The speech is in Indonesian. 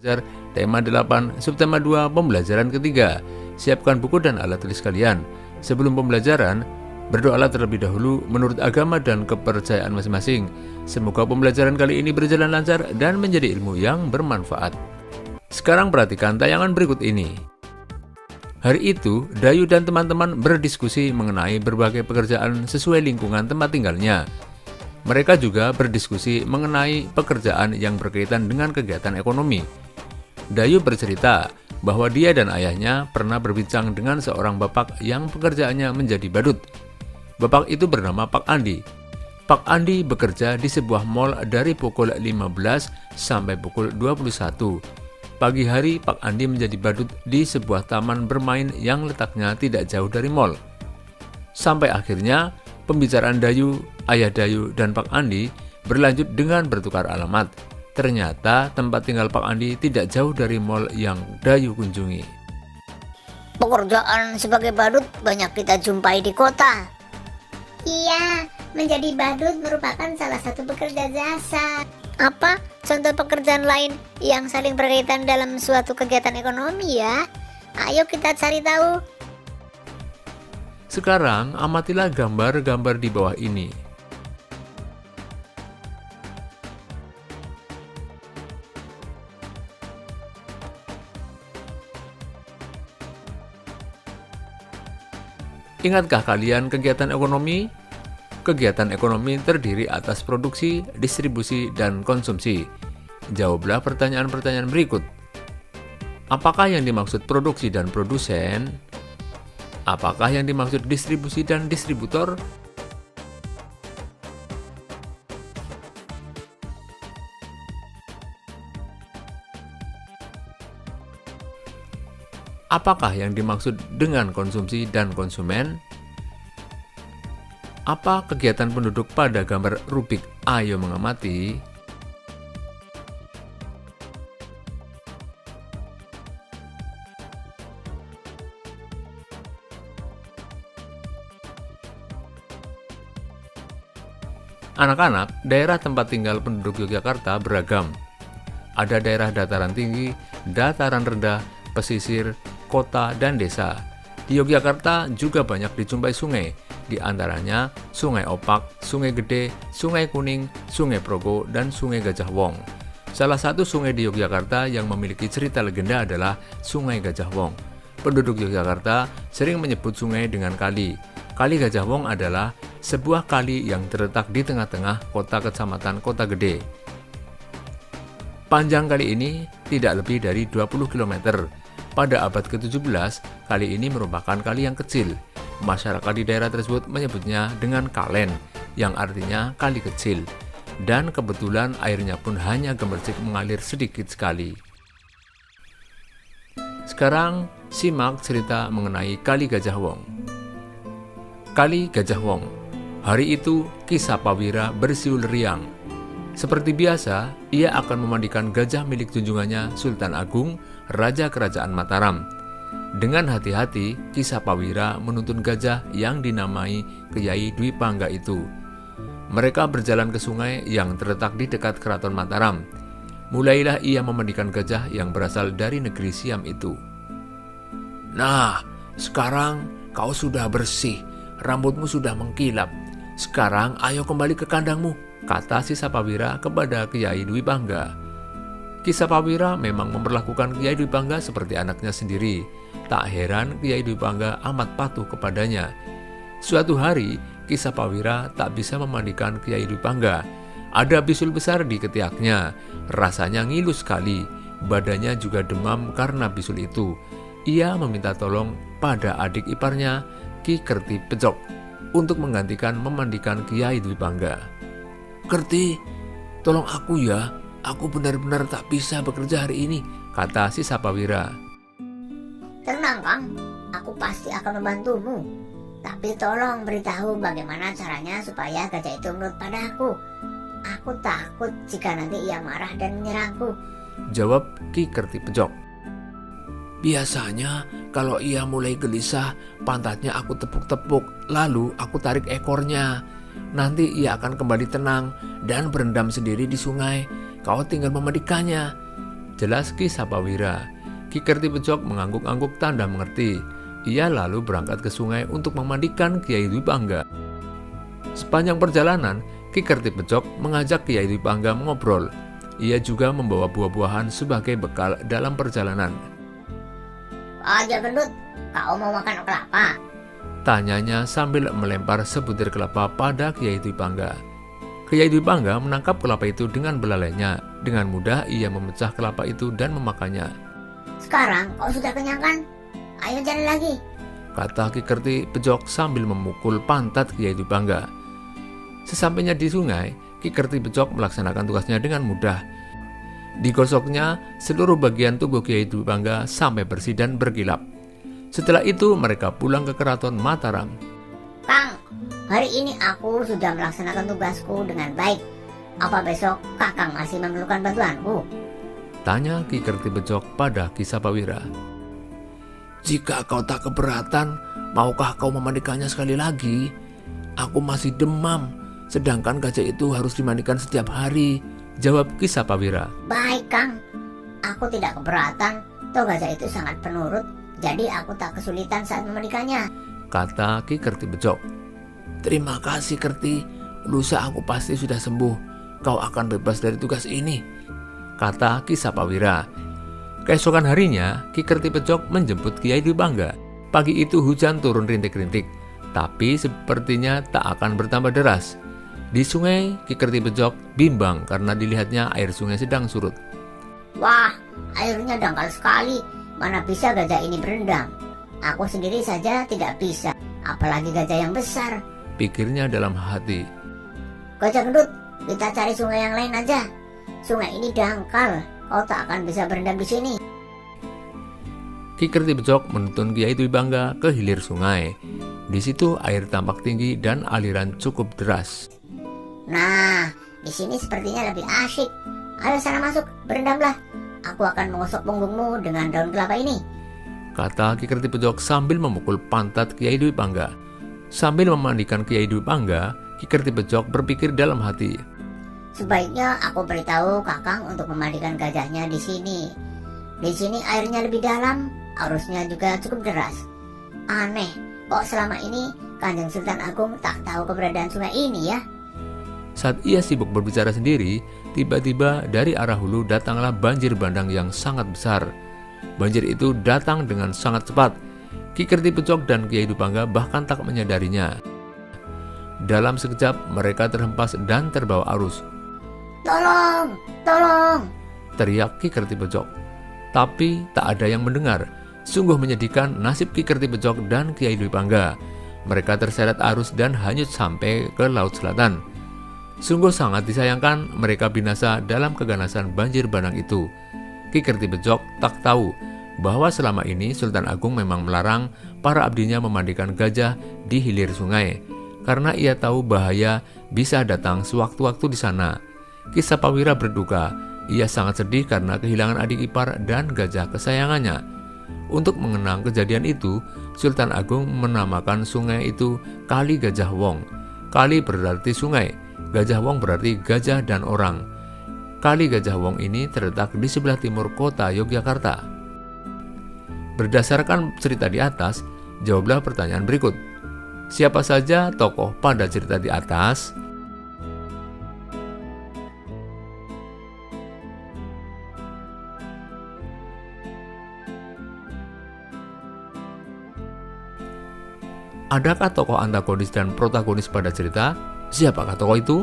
Belajar tema 8, subtema 2, pembelajaran ketiga. Siapkan buku dan alat tulis kalian. Sebelum pembelajaran, berdoalah terlebih dahulu menurut agama dan kepercayaan masing-masing. Semoga pembelajaran kali ini berjalan lancar dan menjadi ilmu yang bermanfaat. Sekarang perhatikan tayangan berikut ini. Hari itu, Dayu dan teman-teman berdiskusi mengenai berbagai pekerjaan sesuai lingkungan tempat tinggalnya. Mereka juga berdiskusi mengenai pekerjaan yang berkaitan dengan kegiatan ekonomi. Dayu bercerita bahwa dia dan ayahnya pernah berbincang dengan seorang bapak yang pekerjaannya menjadi badut. Bapak itu bernama Pak Andi. Pak Andi bekerja di sebuah mal dari pukul 15 sampai pukul 21. Pagi hari Pak Andi menjadi badut di sebuah taman bermain yang letaknya tidak jauh dari mal. Sampai akhirnya pembicaraan Dayu, ayah Dayu, dan Pak Andi berlanjut dengan bertukar alamat. Ternyata tempat tinggal Pak Andi tidak jauh dari mal yang Dayu kunjungi. Pekerjaan sebagai badut banyak kita jumpai di kota. Iya, menjadi badut merupakan salah satu pekerja jasa. Apa contoh pekerjaan lain yang saling berkaitan dalam suatu kegiatan ekonomi ya? Ayo kita cari tahu. Sekarang amatilah gambar-gambar di bawah ini. Ingatkah kalian kegiatan ekonomi? Kegiatan ekonomi terdiri atas produksi, distribusi, dan konsumsi. Jawablah pertanyaan-pertanyaan berikut. Apakah yang dimaksud produksi dan produsen? Apakah yang dimaksud distribusi dan distributor? Apakah yang dimaksud dengan konsumsi dan konsumen? Apa kegiatan penduduk pada gambar Rubik? Ayo mengamati. Anak-anak, daerah tempat tinggal penduduk Yogyakarta beragam. Ada daerah dataran tinggi, dataran rendah, pesisir, kota, dan desa. Di Yogyakarta juga banyak dijumpai sungai, di antaranya Sungai Opak, Sungai Gede, Sungai Kuning, Sungai Progo, dan Sungai Gajah Wong. Salah satu sungai di Yogyakarta yang memiliki cerita legenda adalah Sungai Gajah Wong. Penduduk Yogyakarta sering menyebut sungai dengan kali. Kali Gajah Wong adalah sebuah kali yang terletak di tengah-tengah kota kecamatan Kota Gede. Panjang kali ini tidak lebih dari 20 km. Pada abad ke-17, kali ini merupakan kali yang kecil. Masyarakat di daerah tersebut menyebutnya dengan kalen, yang artinya kali kecil. Dan kebetulan airnya pun hanya gemercik mengalir sedikit sekali. Sekarang, simak cerita mengenai Kali Gajah Wong. Kali Gajah Wong. Hari itu, Ki Sapawira bersiul riang. Seperti biasa, ia akan memandikan gajah milik junjungannya Sultan Agung, Raja Kerajaan Mataram. Dengan hati-hati, Ki Sapawira menuntun gajah yang dinamai Kyai Dwi Pangga itu. Mereka berjalan ke sungai yang terletak di dekat Keraton Mataram. Mulailah ia memandikan gajah yang berasal dari negeri Siam itu. "Nah, sekarang kau sudah bersih, rambutmu sudah mengkilap. Sekarang ayo kembali ke kandangmu," kata si Sapawira kepada Kyai Dwi Pangga. Ki Sapawira memang memperlakukan Kyai Dwi Pangga seperti anaknya sendiri. Tak heran Kyai Dwi Pangga amat patuh kepadanya. Suatu hari, Ki Sapawira tak bisa memandikan Kyai Dwi Pangga. Ada bisul besar di ketiaknya. Rasanya ngilu sekali. Badannya juga demam karena bisul itu. Ia meminta tolong pada adik iparnya, Ki Kerti Pejok, untuk menggantikan memandikan Kyai Dwi Pangga. "Kerti, tolong aku ya. Aku benar-benar tak bisa bekerja hari ini," kata si Sapawira. Tenang Kang, aku pasti akan membantumu. Tapi tolong beritahu bagaimana caranya supaya gajah itu menurut padaku. Aku takut jika nanti ia marah dan menyerangku, jawab Ki Kerti Pejok. "Biasanya kalau ia mulai gelisah, pantatnya aku tepuk-tepuk, lalu aku tarik ekornya. Nanti ia akan kembali tenang dan berendam sendiri di sungai. Kau tinggal memandikannya," Jelas Ki Sapawira. Ki Kertipejok mengangguk-angguk tanda mengerti. Ia lalu berangkat ke sungai untuk memandikan Kiai Dwi Pangga. Sepanjang perjalanan, Ki Kertipejok mengajak Kiai Dwi Pangga mengobrol. Ia juga membawa buah-buahan sebagai bekal dalam perjalanan. Aja gendut, kau mau makan kelapa? Tanyanya sambil melempar sebutir kelapa pada Kiai Dwi Pangga. Kiai Dwi Pangga menangkap kelapa itu dengan belalainya. Dengan mudah ia memecah kelapa itu dan memakannya. Sekarang kau sudah kenyang kan? Ayo jalan lagi, Kata Ki Kertipejok sambil memukul pantat Kiai Dwi Pangga. Sesampainya di sungai, Ki Kertipejok melaksanakan tugasnya dengan mudah. Digosoknya seluruh bagian tubuh Kiai Dwi Pangga sampai bersih dan berkilap. Setelah itu mereka pulang ke keraton Mataram. Kang. Hari ini aku sudah melaksanakan tugasku dengan baik. Apa besok Kakang masih memerlukan bantuanku? Tanya Ki Kertipejok pada Ki Sapawira. Jika kau tak keberatan, maukah kau memandikannya sekali lagi? Aku masih demam, sedangkan gajah itu harus dimandikan setiap hari, jawab Ki Sapawira. Baik Kang, aku tidak keberatan. Toh gajah itu sangat penurut, jadi aku tak kesulitan saat memandikannya, kata Ki Kertipejok. Terima kasih Kerti, lusa aku pasti sudah sembuh. Kau akan bebas dari tugas ini, kata Ki Sapawira. Keesokan harinya, Ki Kertipejok menjemput Kiai Dwi Pangga. Pagi itu hujan turun rintik-rintik, tapi sepertinya tak akan bertambah deras. Di sungai, Ki Kertipejok bimbang karena dilihatnya air sungai sedang surut. Wah, airnya dangkal sekali. Mana bisa gajah ini berendam? Aku sendiri saja tidak bisa, apalagi gajah yang besar, pikirnya dalam hati. Gajah gendut, kita cari sungai yang lain aja. Sungai ini dangkal, kau tak akan bisa berendam di sini. Ki Kertipejok menuntun Kiai Dwi Pangga ke hilir sungai. Di situ air tampak tinggi dan aliran cukup deras. Nah, di sini sepertinya lebih asyik. Ayo sana masuk, berendamlah. Aku akan mengosok punggungmu dengan daun kelapa ini, kata Ki Kertipejok sambil memukul pantat Kiai Dwi Pangga. Sambil memandikan Kiai Dwi Pangga, Ki Kertipejok berpikir dalam hati. Sebaiknya aku beritahu Kakang untuk memandikan gajahnya di sini. Di sini airnya lebih dalam, arusnya juga cukup deras. Aneh, kok selama ini Kanjeng Sultan Agung tak tahu keberadaan sungai ini ya? Saat ia sibuk berbicara sendiri, tiba-tiba dari arah hulu datanglah banjir bandang yang sangat besar. Banjir itu datang dengan sangat cepat. Ki Kertipejok dan Kiai Dwi Pangga bahkan tak menyadarinya. Dalam sekejap mereka terhempas dan terbawa arus. Tolong, tolong, teriak Ki Kertipejok. Tapi tak ada yang mendengar. Sungguh menyedihkan nasib Ki Kertipejok dan Kiai Dwi Pangga. Mereka terseret arus dan hanyut sampai ke Laut Selatan. Sungguh sangat disayangkan mereka binasa dalam keganasan banjir bandang itu. Ki Kertipejok tak tahu bahwa selama ini Sultan Agung memang melarang para abdinya memandikan gajah di hilir sungai, karena ia tahu bahaya bisa datang sewaktu-waktu di sana. Ki Sapawira berduka, ia sangat sedih karena kehilangan adik ipar dan gajah kesayangannya. Untuk mengenang kejadian itu, Sultan Agung menamakan sungai itu Kali Gajah Wong. Kali berarti sungai, Gajah Wong berarti gajah dan orang. Kali Gajah Wong ini terletak di sebelah timur kota Yogyakarta. Berdasarkan cerita di atas, jawablah pertanyaan berikut. Siapa saja tokoh pada cerita di atas? Adakah tokoh antagonis dan protagonis pada cerita? Siapakah tokoh itu?